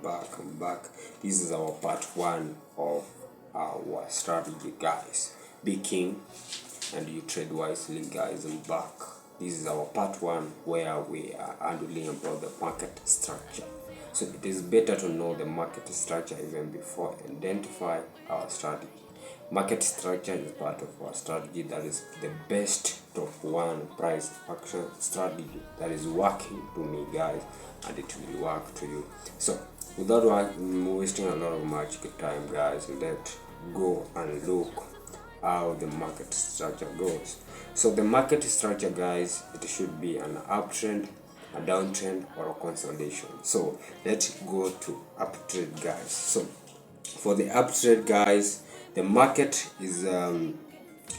I'm back. This is our part 1 of our strategy, guys. Be king and you trade wisely, guys. I'm back. This is our part 1 where we are handling about the market structure. So it is better to know the market structure even before identify our strategy. Market structure is part of our strategy. That is the best top 1 price action strategy that is working to me, guys, and it will work to you. So without wasting a lot of much time, guys, let's go and look how the market structure goes. So the market structure, guys, it should be an uptrend, a downtrend, or a consolidation. So let's go to uptrend, guys. So for the uptrend, guys, the market is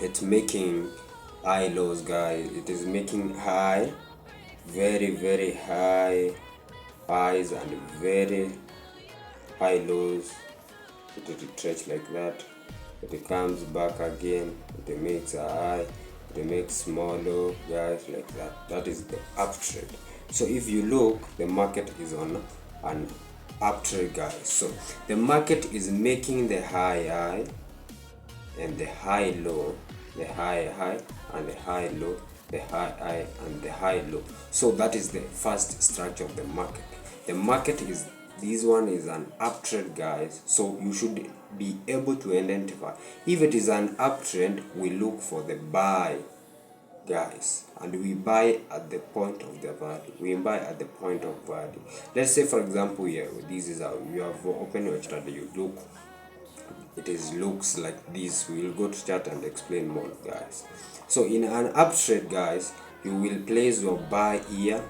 it's making high lows, guys. It is making high, very high highs and very high lows. It will stretch like that. It comes back again. It makes a high. It makes small low, guys, like that. That is the uptrend. So if you look, the market is on an uptrend, guys. So the market is making the high and the high low, the high and the high low, the high and the high low. So that is the first structure of the market. The market is, this one is an uptrend, guys. So you should be able to identify if it is an uptrend. We look for the buy, guys, and we buy at the point of the value. We buy at the point of value. Let's say, for example, here, this is how you have opened your chart. You look, it is looks like this. We will go to chart and explain more, guys. So in an uptrend, guys, you will place your buy here.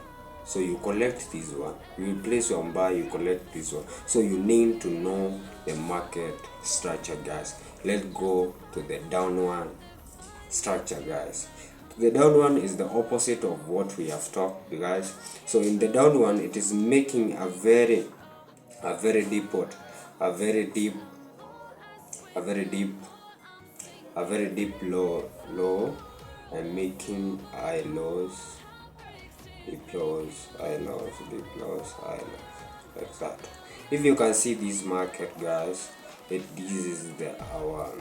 So you collect this one, you will place your buy, you collect this one. So you need to know the market structure, guys. Let's go to the down one structure, guys. The down one is the opposite of what we have talked, guys. So in the down one, it is making a very deep pot, a very deep low, and making high lows, deep lows, high lows, deep lows, high lows, like that. If you can see this market, guys, this is our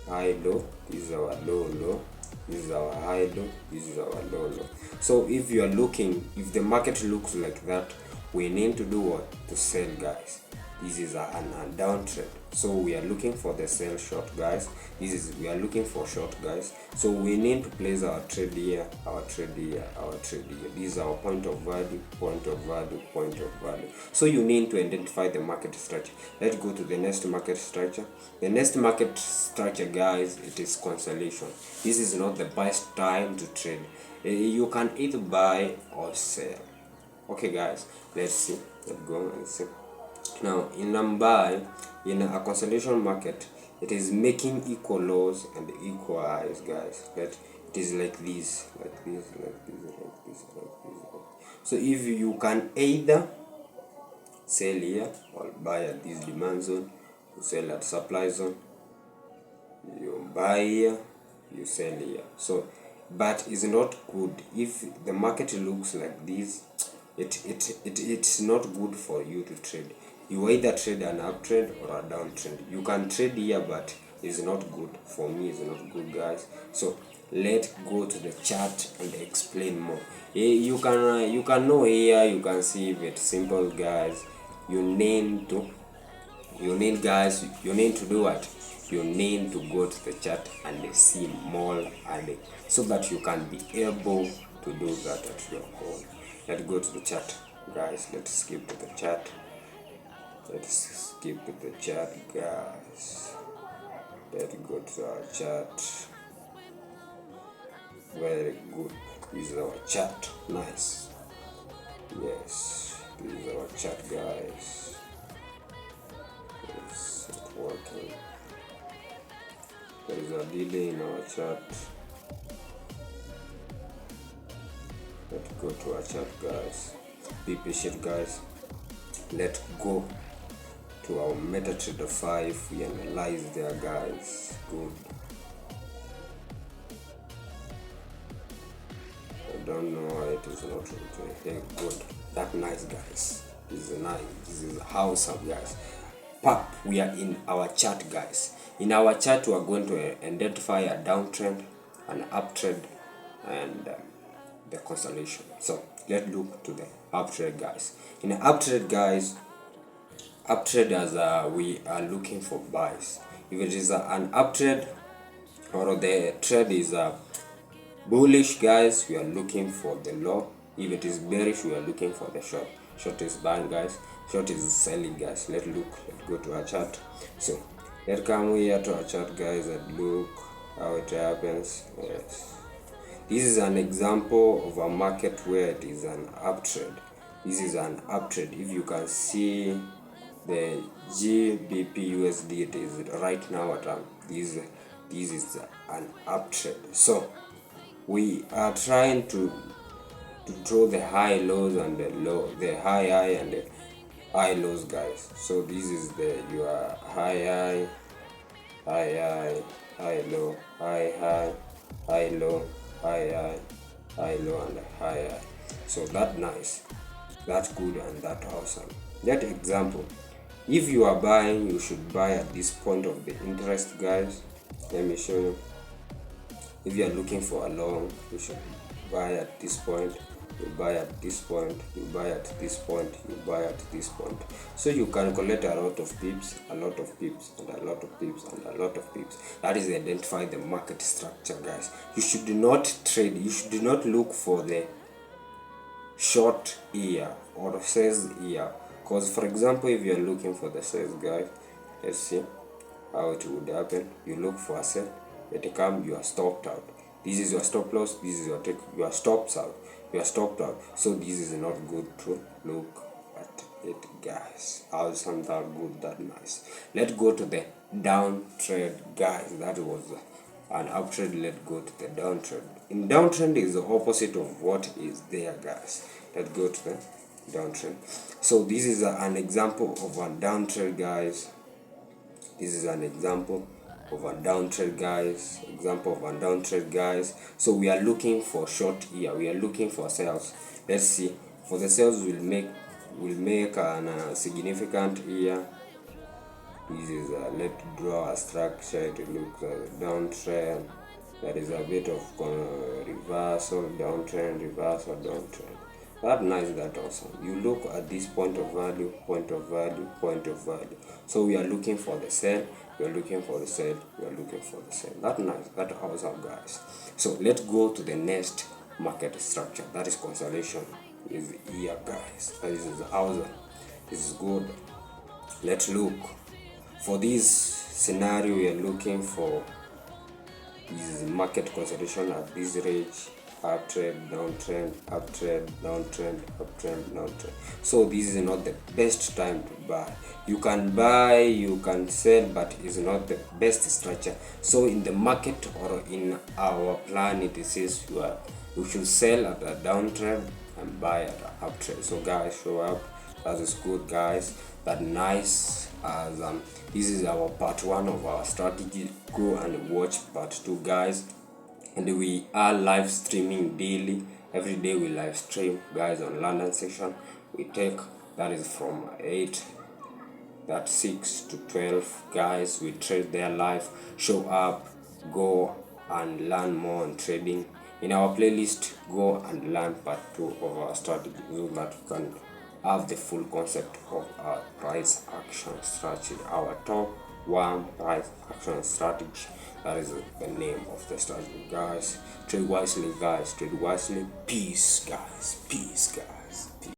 high low, this is our low, this is our high low, this is our low. So if you are looking, if the market looks like that, we need to do what? To sell, guys. This is a downtrend, so we are looking for the sell short, guys. We are looking for short, guys. So we need to place our trade here, our trade here, our trade here. This is our point of value, point of value, point of value. So you need to identify the market structure. Let's go to the next market structure. The next market structure, guys, it is consolidation. This is not the best time to trade. You can either buy or sell. Okay, guys, let's see. Let's go and see. Now in a consolidation market, it is making equal lows and equal highs, guys. That it is like this. So if you can either sell here or buy at this demand zone, you sell at supply zone, you buy here, you sell here. So but it's not good if the market looks like this. It's not good for you to trade. You either trade an uptrend or a downtrend. You can trade here, but it's not good for me. It's not good, guys. So let's go to the chart and explain more. You can know here. You can see if it's simple, guys. You need to do what? You need to go to the chart and see more, and so that you can be able to do that at your home. Let's go to the chart, guys. Let's skip to the chart. Let's skip to the chart, guys. Let's go to our chart. Very good. This is our chart. Nice. Yes, this is our chart, guys. It's working. There is a delay in our chart. Let's go to our chart, guys. Be patient, guys. Let's go to our MetaTrader 5. We analyze there, guys. Good. I don't know why it is not okay. Good. That nice, guys. This is nice. This is awesome, guys. We are in our chart, guys. In our chart, we are going to identify a downtrend, an uptrend, and the consolidation. So let's look to the uptrend, guys. In the uptrend, guys, uptrend, we are looking for buys. If it is an uptrend or the trend is bullish, guys, we are looking for the low. If it is bearish, we are looking for the short. Short is buying, guys. Short is selling, guys. Let's go to our chart. So let's come here to our chart, guys, and look how it happens. Yes. This is an example of a market where it is an uptrend. This is an uptrend. If you can see the GBP USD, it is right now at this is an uptrend. So we are trying to draw the high lows and the high and the high lows, guys. So this is your high low, high low, high low, and high. So that's nice, that's good, and that's awesome. That example, if you are buying, you should buy at this point of the interest, guys. Let me show you. If you are looking for a long, you should buy at this point. You buy at this point, you buy at this point, you buy at this point. So you can collect a lot of pips, a lot of pips, and a lot of pips, and a lot of pips. That is identify the market structure, guys. You should not trade, you should not look for the short ear or sales ear. Because for example, if you are looking for the sales, guys, let's see how it would happen. You look for a sell, it come, you are stopped out. This is your stop loss, this is your take, you are stopped out. You are stopped out. So this is not good to look at it, guys. Awesome, that good, that nice. Let's go to the downtrend, guys. That was an uptrend. Let's go to the downtrend. In downtrend is the opposite of what is there, guys. Let's go to the downtrend. So this is an example of a downtrend, guys. This is an example of a downtrend, guys. So we are looking for short here, we are looking for sales. Let's see, for the sales will make an significant here. This is let's draw a structure. It looks like a downtrend. There is a bit of reversal, downtrend, reversal, downtrend. That nice, that awesome. You look at this point of value, point of value, point of value. So we are looking for the sell, we are looking for the sell, we are looking for the sell. That nice, that awesome, guys. So let's go to the next market structure. That is consolidation. Is here, guys. This is awesome. This is good. Let's look for this scenario. We are looking for this market consolidation at this range. Uptrend, downtrend, uptrend, downtrend, uptrend, downtrend. So this is not the best time to buy. You can buy, you can sell, but it's not the best structure. So in the market or in our plan, it says you should sell at a downtrend and buy at an uptrend. So guys, show up. That is good, guys. That nice. As this is our part 1 of our strategy. Go and watch part 2, guys. And we are live streaming daily. Every day we live stream, guys, on London session. We take, that is from 6 to 12, guys. We trade there live. Show up, go and learn more on trading. In our playlist, go and learn part 2 of our strategy, so that you can have the full concept of our price action strategy. Our top 1 price action strategy. That is the name of the strategy, guys. Trade wisely, guys. Trade wisely. Peace, guys. Peace, guys.